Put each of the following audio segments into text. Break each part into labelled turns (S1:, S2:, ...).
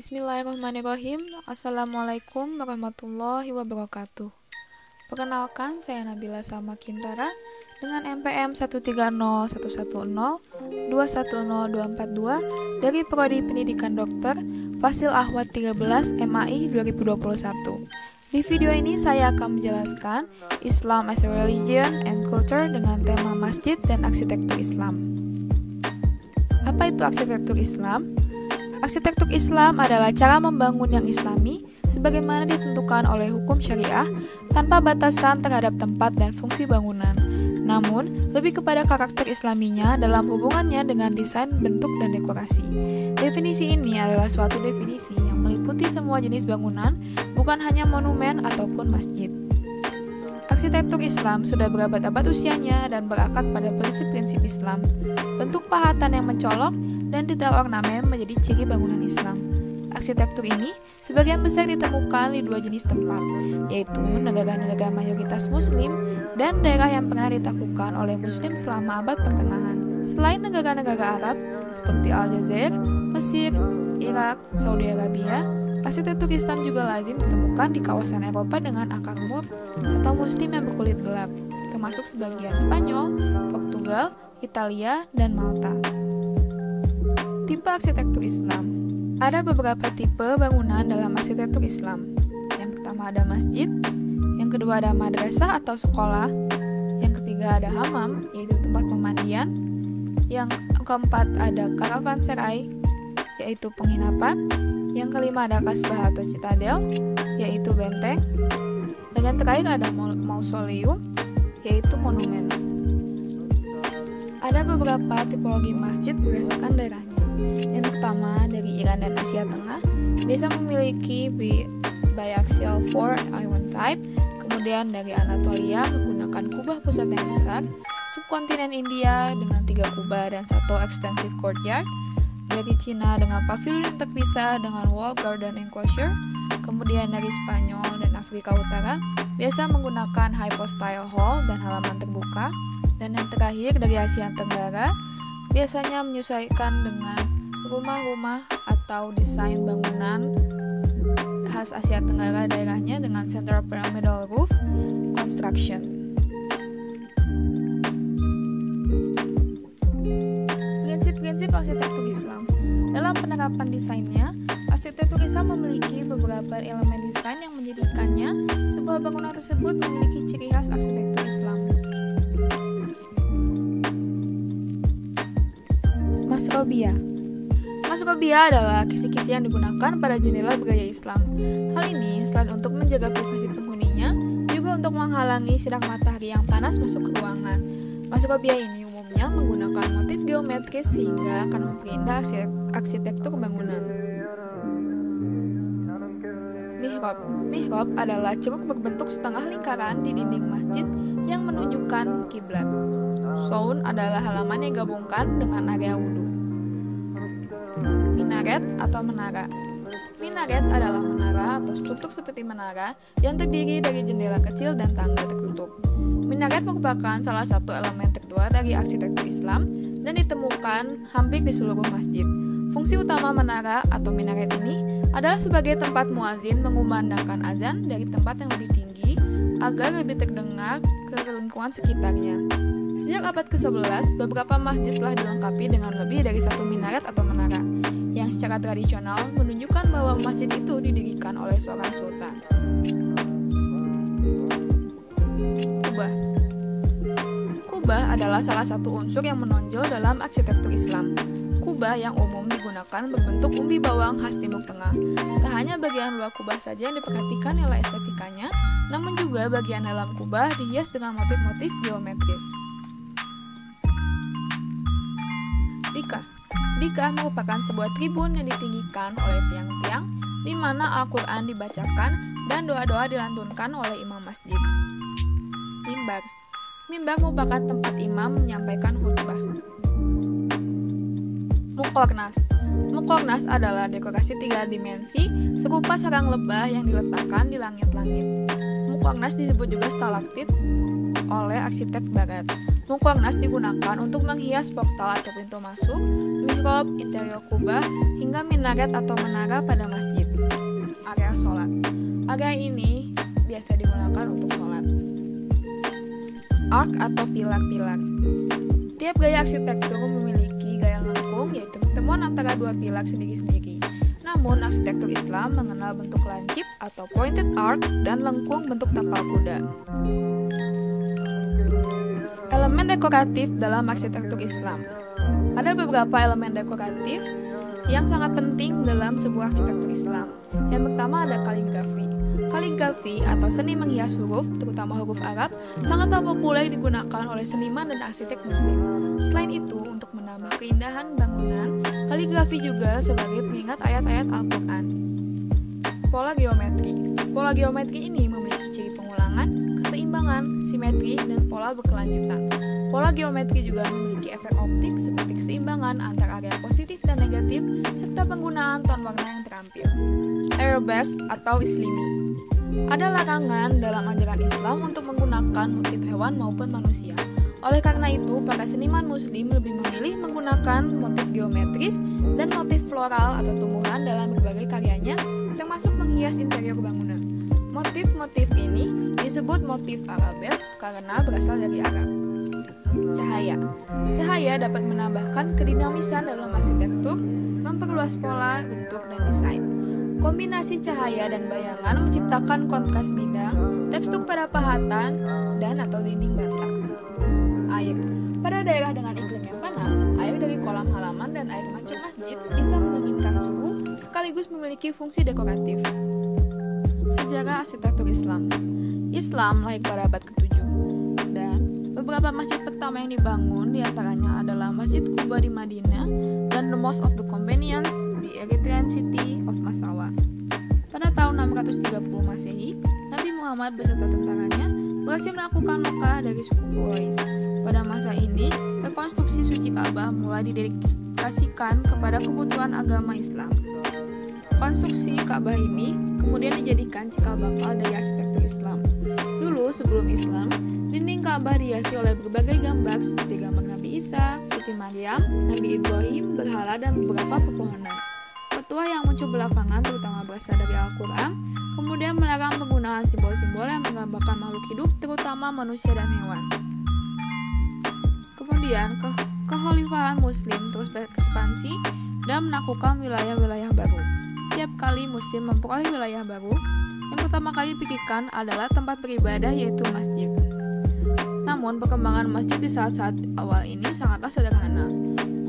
S1: Bismillahirrahmanirrahim. Assalamualaikum warahmatullahi wabarakatuh. Perkenalkan, saya Nabila Salma Kintara dengan NPM 1301102104242 dari Prodi Pendidikan Dokter Fasil Ahwad 13 MAI 2021. Di video ini saya akan menjelaskan Islam as a Religion and Culture dengan tema masjid dan arsitektur Islam. Apa itu arsitektur Islam? Arsitektur Islam adalah cara membangun yang islami sebagaimana ditentukan oleh hukum syariah tanpa batasan terhadap tempat dan fungsi bangunan. Namun, lebih kepada karakter islaminya dalam hubungannya dengan desain, bentuk, dan dekorasi. Definisi ini adalah suatu definisi yang meliputi semua jenis bangunan, bukan hanya monumen ataupun masjid. Arsitektur Islam sudah berabad-abad usianya dan berakar pada prinsip-prinsip Islam. Bentuk pahatan yang mencolok dan detail ornamen menjadi ciri bangunan Islam. Arsitektur ini sebagian besar ditemukan di dua jenis tempat, yaitu negara-negara mayoritas Muslim dan daerah yang pernah ditaklukkan oleh Muslim selama abad pertengahan. Selain negara-negara Arab seperti Aljazair, Mesir, Irak, Saudi Arabia, arsitektur Islam juga lazim ditemukan di kawasan Eropa dengan akar mur atau Muslim yang berkulit gelap, termasuk sebagian Spanyol, Portugal, Italia, dan Malta. Tipe arsitektur Islam. Ada beberapa tipe bangunan dalam arsitektur Islam. Yang pertama ada masjid, yang kedua ada madrasah atau sekolah, yang ketiga ada hammam, yaitu tempat pemandian, yang keempat ada karavanserai, yaitu penginapan, yang kelima ada kasbah atau citadel, yaitu benteng, dan yang terakhir ada mausoleum, yaitu monumen. Ada beberapa tipologi masjid berdasarkan daerahnya. Yang pertama dari Iran dan Asia Tengah biasa memiliki biaxial 4-ion type. Kemudian dari Anatolia menggunakan kubah pusat yang besar. Subkontinen India dengan 3 kubah dan 1 extensive courtyard. Dari Cina dengan pavilion yang terpisah dengan wall garden enclosure. Kemudian dari Spanyol dan Afrika Utara biasa menggunakan hypostyle hall dan halaman terbuka. Dan yang terakhir dari Asia Tenggara biasanya menyesuaikan dengan rumah-rumah atau desain bangunan khas Asia Tenggara daerahnya dengan center pyramidal roof construction. Prinsip-prinsip arsitektur Islam. Dalam penerapan desainnya, arsitektur Islam memiliki beberapa elemen desain yang menjadikannya sebuah bangunan tersebut memiliki ciri khas arsitektur Islam. Masrobiyah adalah kisi-kisi yang digunakan pada jendela bergaya Islam. Hal ini selain untuk menjaga privasi penghuninya, juga untuk menghalangi sinar matahari yang panas masuk ke ruangan. Masrobiyah ini umumnya menggunakan motif geometris sehingga akan memperindah arsitektur bangunan. Mihrab adalah ceruk berbentuk setengah lingkaran di dinding masjid yang menunjukkan kiblat. Saun adalah halaman yang digabungkan dengan area wudhu. Minaret atau menara. Minaret adalah menara atau struktur seperti menara yang terdiri dari jendela kecil dan tangga tertutup. Minaret merupakan salah satu elemen tertua dari arsitektur Islam dan ditemukan hampir di seluruh masjid. Fungsi utama menara atau minaret ini adalah sebagai tempat muazin mengumandangkan azan dari tempat yang lebih tinggi agar lebih terdengar ke lingkungan sekitarnya. Sejak abad ke-11, beberapa masjid telah dilengkapi dengan lebih dari satu minaret atau menara, yang secara tradisional menunjukkan bahwa masjid itu didirikan oleh seorang sultan. Kubah adalah salah satu unsur yang menonjol dalam arsitektur Islam. Kubah yang umum digunakan berbentuk umbi bawang khas Timur Tengah. Tak hanya bagian luar kubah saja yang diperhatikan nilai estetikanya, namun juga bagian dalam kubah dihias dengan motif-motif geometris. Dikah merupakan sebuah tribun yang ditinggikan oleh tiang-tiang di mana Al-Quran dibacakan dan doa-doa dilantunkan oleh imam masjid. Mimbar merupakan tempat imam menyampaikan khutbah. Mukornas adalah dekorasi 3 dimensi serupa sarang lebah yang diletakkan di langit-langit. Mukornas disebut juga stalaktit oleh arsitek barat. Muqarnas digunakan untuk menghias portal atau pintu masuk, mihrab, interior kubah, hingga minaret atau menara pada masjid. Area sholat. Area ini biasa digunakan untuk sholat. Ark atau pilar-pilar. Tiap gaya arsitektur memiliki gaya lengkung, yaitu pertemuan antara dua pilar sendiri-sendiri. Namun, arsitektur Islam mengenal bentuk lancip atau pointed arch dan lengkung bentuk tapal kuda. Elemen dekoratif dalam arsitektur Islam. Ada beberapa elemen dekoratif yang sangat penting dalam sebuah arsitektur Islam. Yang pertama ada kaligrafi. Kaligrafi atau seni menghias huruf, terutama huruf Arab, sangatlah populer digunakan oleh seniman dan arsitek Muslim. Selain itu, untuk menambah keindahan bangunan, kaligrafi juga sebagai pengingat ayat-ayat Al-Quran. Pola geometri. Pola geometri ini memiliki ciri pengulangan, keseimbangan, simetri, dan pola berkelanjutan. Pola geometri juga memiliki efek optik seperti keseimbangan antara area positif dan negatif, serta penggunaan ton warna yang terampil. Arabesque atau Islimi. Ada larangan dalam ajaran Islam untuk menggunakan motif hewan maupun manusia. Oleh karena itu, para seniman Muslim lebih memilih menggunakan motif geometris dan motif floral atau tumbuhan dalam berbagai karyanya, termasuk menghias interior bangunan. Motif-motif ini disebut motif arabesque karena berasal dari Arab. Cahaya. Cahaya dapat menambahkan kedinamisan dalam arsitektur, memperluas pola, bentuk, dan desain. Kombinasi cahaya dan bayangan menciptakan kontras bidang, tekstur pada pahatan, dan atau dinding bata. Air. Pada daerah dengan iklim yang panas, air dari kolam halaman dan air mancur masjid bisa mendinginkan suhu sekaligus memiliki fungsi dekoratif. Sejarah arsitektur Islam. Islam lahir pada abad ke-7 dan beberapa masjid pertama yang dibangun diantaranya adalah Masjid Quba di Madinah dan The Mosque of the Companions di Eritrean City of Massawa. Pada tahun 630 Masehi, Nabi Muhammad beserta tentaranya berhasil melakukan Makkah dari suku Quraisy. Pada masa ini, rekonstruksi suci Ka'bah mulai didedikasikan kepada kebutuhan agama Islam. Konstruksi Ka'bah ini kemudian dijadikan cikal bakal dari arsitektur Islam. Dulu sebelum Islam, dinding Ka'bah dihiasi oleh berbagai gambar seperti gambar Nabi Isa, Siti Maryam, Nabi Ibrahim, berhala, dan beberapa pepohonan. Petua yang muncul belakangan terutama berasal dari Al-Quran, kemudian melarang penggunaan simbol-simbol yang menggambarkan makhluk hidup, terutama manusia dan hewan. Kemudian, kekhalifahan Muslim terus berekspansi dan menaklukkan wilayah-wilayah baru. Tiap kali Muslim memperoleh wilayah baru, yang pertama kali dipikirkan adalah tempat beribadah yaitu masjid. Namun, perkembangan masjid di saat-saat awal ini sangatlah sederhana.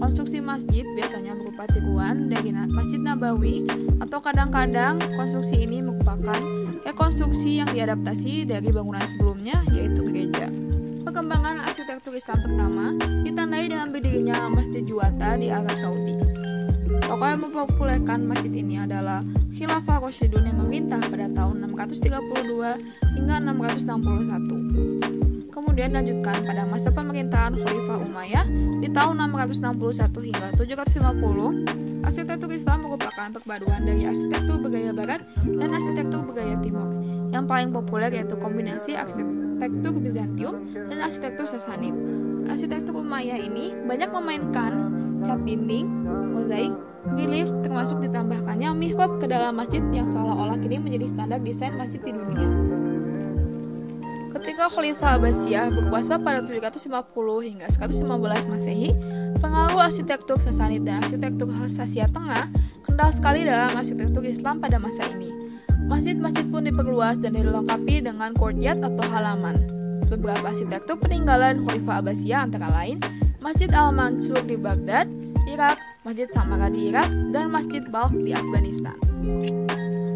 S1: Konstruksi masjid biasanya berupa tiruan dari Masjid Nabawi, atau kadang-kadang konstruksi ini merupakan rekonstruksi yang diadaptasi dari bangunan sebelumnya, yaitu gereja. Perkembangan arsitektur Islam pertama ditandai dengan berdirinya Masjid Juwata di Arab Saudi. Tokoh yang mempopulerkan masjid ini adalah Khilafah Rasyidun yang memerintah pada tahun 632 hingga 661. Kemudian dilanjutkan pada masa pemerintahan Khalifah Umayyah di tahun 661 hingga 750. Arsitektur Islam merupakan perpaduan dari arsitektur bergaya barat dan arsitektur bergaya timur. Yang paling populer yaitu kombinasi arsitektur Bizantium dan arsitektur Sassanid. Arsitektur Umayyah ini banyak memainkan cat dinding, mozaik, relief, termasuk ditambahkannya mihrab ke dalam masjid yang seolah-olah kini menjadi standar desain masjid di dunia. Ketika Khalifah Abbasiyah berkuasa pada 750 hingga 115 Masehi, pengaruh arsitektur Sassanid dan arsitektur Asia Tengah kental sekali dalam arsitektur Islam pada masa ini. Masjid-masjid pun diperluas dan dilengkapi dengan courtyard atau halaman. Beberapa arsitektur peninggalan Khalifah Abbasiyah antara lain Masjid Al-Mansur di Baghdad, Irak, Masjid Samarra di Irak, dan Masjid Balkh di Afghanistan.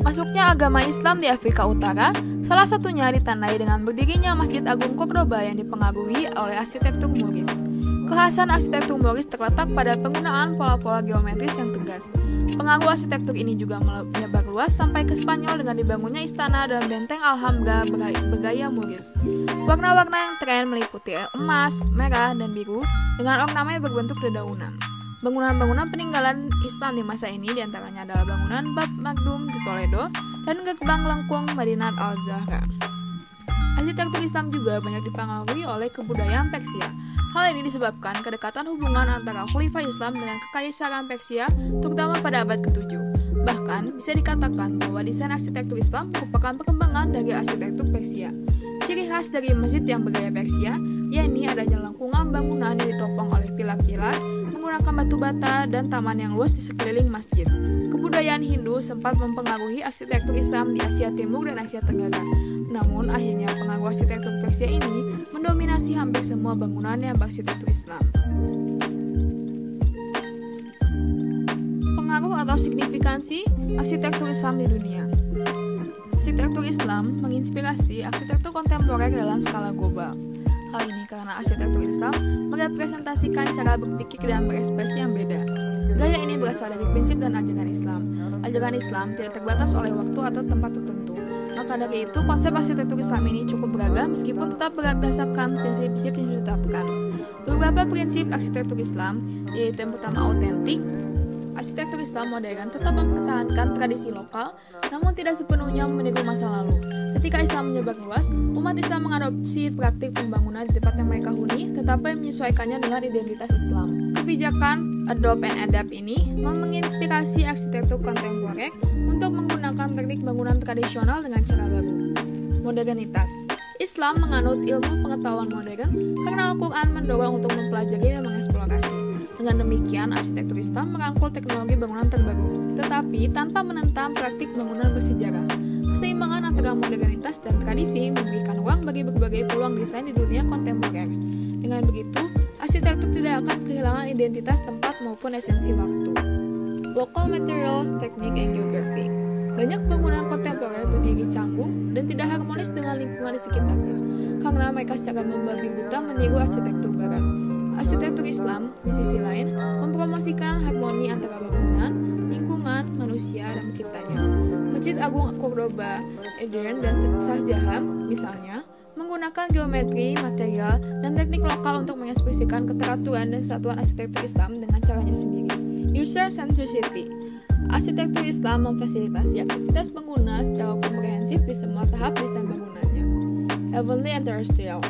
S1: Masuknya agama Islam di Afrika Utara, salah satunya ditandai dengan berdirinya Masjid Agung Cordoba yang dipengaruhi oleh arsitektur Moorish. Kekhasan arsitektur Moorish terletak pada penggunaan pola-pola geometris yang tegas. Pengaruh arsitektur ini juga menyebar luas sampai ke Spanyol dengan dibangunnya istana dan benteng Alhambra bergaya Moorish. Warna-warna yang tren meliputi emas, merah, dan biru dengan ornamen berbentuk dedaunan. Bangunan-bangunan peninggalan Islam di masa ini diantaranya adalah bangunan Bab Magdum di Toledo dan gerbang lengkung Madinat Al-Zahra. Arsitektur Islam juga banyak dipengaruhi oleh kebudayaan Persia. Hal ini disebabkan kedekatan hubungan antara Khalifah Islam dengan Kekaisaran Persia, terutama pada abad ke-7. Bahkan, bisa dikatakan bahwa desain arsitektur Islam merupakan perkembangan dari arsitektur Persia. Ciri khas dari masjid yang bergaya Persia, yakni adanya lengkungan bangunan yang ditopang oleh pilar-pilar, menggunakan batu bata, dan taman yang luas di sekeliling masjid. Kebudayaan Hindu sempat mempengaruhi arsitektur Islam di Asia Timur dan Asia Tenggara. Namun, akhirnya pengaruh arsitektur Persia ini mendominasi hampir semua bangunan yang berarsitektur Islam. Pengaruh atau signifikansi arsitektur Islam di dunia. Arsitektur Islam menginspirasi arsitektur kontemporer dalam skala global. Hal ini karena arsitektur Islam merepresentasikan cara berpikir dan berekspresi yang beda. Gaya ini berasal dari prinsip dan ajaran Islam. Ajaran Islam tidak terbatas oleh waktu atau tempat tertentu. Maka dari itu, konsep arsitektur Islam ini cukup beragam meskipun tetap berdasarkan prinsip-prinsip yang ditetapkan. Beberapa prinsip arsitektur Islam, yaitu yang pertama autentik. Arsitektur Islam modern tetap mempertahankan tradisi lokal, namun tidak sepenuhnya meniru masa lalu. Ketika Islam menyebar luas, umat Islam mengadopsi praktik pembangunan di tempat yang mereka huni, tetapi menyesuaikannya dengan identitas Islam. Kebijakan adopt and adapt ini menginspirasi arsitektur kontemporer untuk menggunakan teknik bangunan tradisional dengan cara baru. Modernitas. Islam menganut ilmu pengetahuan modern karena Al-Quran mendorong untuk mempelajari dan mengeksplorasi. Dengan demikian, arsitektur Islam merangkul teknologi bangunan terbaru, tetapi tanpa menentang praktik bangunan bersejarah. Keseimbangan antara modernitas dan tradisi memberikan ruang bagi berbagai peluang desain di dunia kontemporer. Dengan begitu, arsitektur tidak akan kehilangan identitas tempat maupun esensi waktu. Local materials, technique, and geography. Banyak bangunan kontemporer berdiri canggung dan tidak harmonis dengan lingkungan di sekitarnya, karena mereka secara membabi buta meniru arsitektur barat. Arsitektur Islam, di sisi lain, mempromosikan harmoni antara bangunan, lingkungan, manusia, dan penciptanya. Masjid Agung Cordoba, Edirne, dan Shahjahan, misalnya, menggunakan geometri, material, dan teknik lokal untuk mengekspresikan keteraturan dan kesatuan arsitektur Islam dengan caranya sendiri. User centricity. Arsitektur Islam memfasilitasi aktivitas pengguna secara komprehensif di semua tahap desain bangunannya. Heavenly and terrestrial.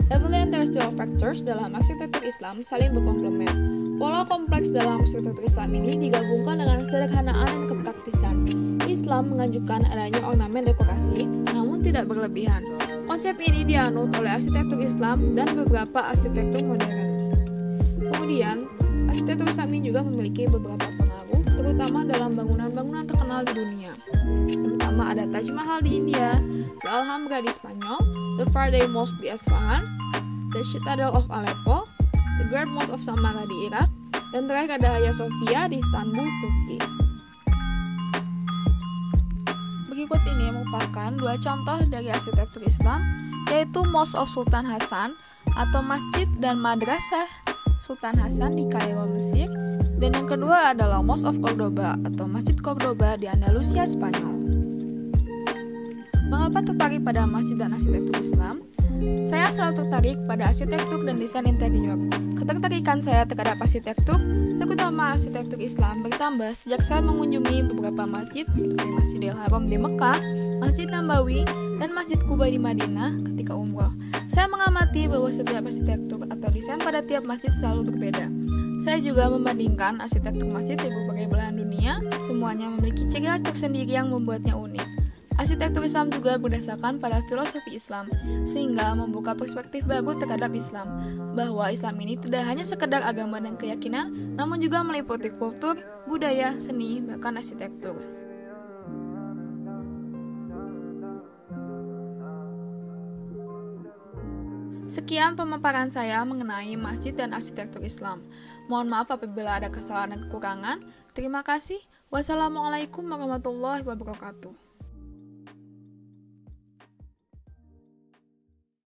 S1: Heavenly and terrestrial factors dalam arsitektur Islam saling berkomplement. Pola kompleks dalam arsitektur Islam ini digabungkan dengan kesederhanaan dan kepraktisan. Islam mengajukan adanya ornamen dekorasi, namun tidak berlebihan. Konsep ini dianut oleh arsitektur Islam dan beberapa arsitektur modern. Kemudian, arsitektur Islam ini juga memiliki beberapa pengaruh, terutama dalam bangunan-bangunan terkenal di dunia. Yang pertama ada Taj Mahal di India, The Alhambra di Spanyol, The Farday Mosque di Isfahan, The Citadel of Aleppo, The Great Mosque of Samarra di Irak, dan terakhir ada Hagia Sophia di Istanbul, Turki. Berikut ini merupakan dua contoh dari arsitektur Islam, yaitu Mosque of Sultan Hasan atau Masjid dan Madrasah Sultan Hasan di Kairo, Mesir, dan yang kedua adalah Mosque of Cordoba atau Masjid Cordoba di Andalusia, Spanyol. Mengapa tertarik pada masjid dan arsitektur Islam? Saya selalu tertarik pada arsitektur dan desain interior. Ketertarikan saya terhadap arsitektur, terutama arsitektur Islam, bertambah sejak saya mengunjungi beberapa masjid seperti Masjidil Haram di Mekah, Masjid Nabawi, dan Masjid Quba di Madinah ketika umroh. Saya mengamati bahwa setiap arsitektur atau desain pada tiap masjid selalu berbeda. Saya juga membandingkan arsitektur masjid di berbagai belahan dunia, semuanya memiliki ciri khas tersendiri yang membuatnya unik. Arsitektur Islam juga berdasarkan pada filosofi Islam, sehingga membuka perspektif baru terhadap Islam, bahwa Islam ini tidak hanya sekedar agama dan keyakinan, namun juga meliputi kultur, budaya, seni, bahkan arsitektur. Sekian pemaparan saya mengenai masjid dan arsitektur Islam. Mohon maaf apabila ada kesalahan dan kekurangan. Terima kasih. Wassalamualaikum warahmatullahi wabarakatuh.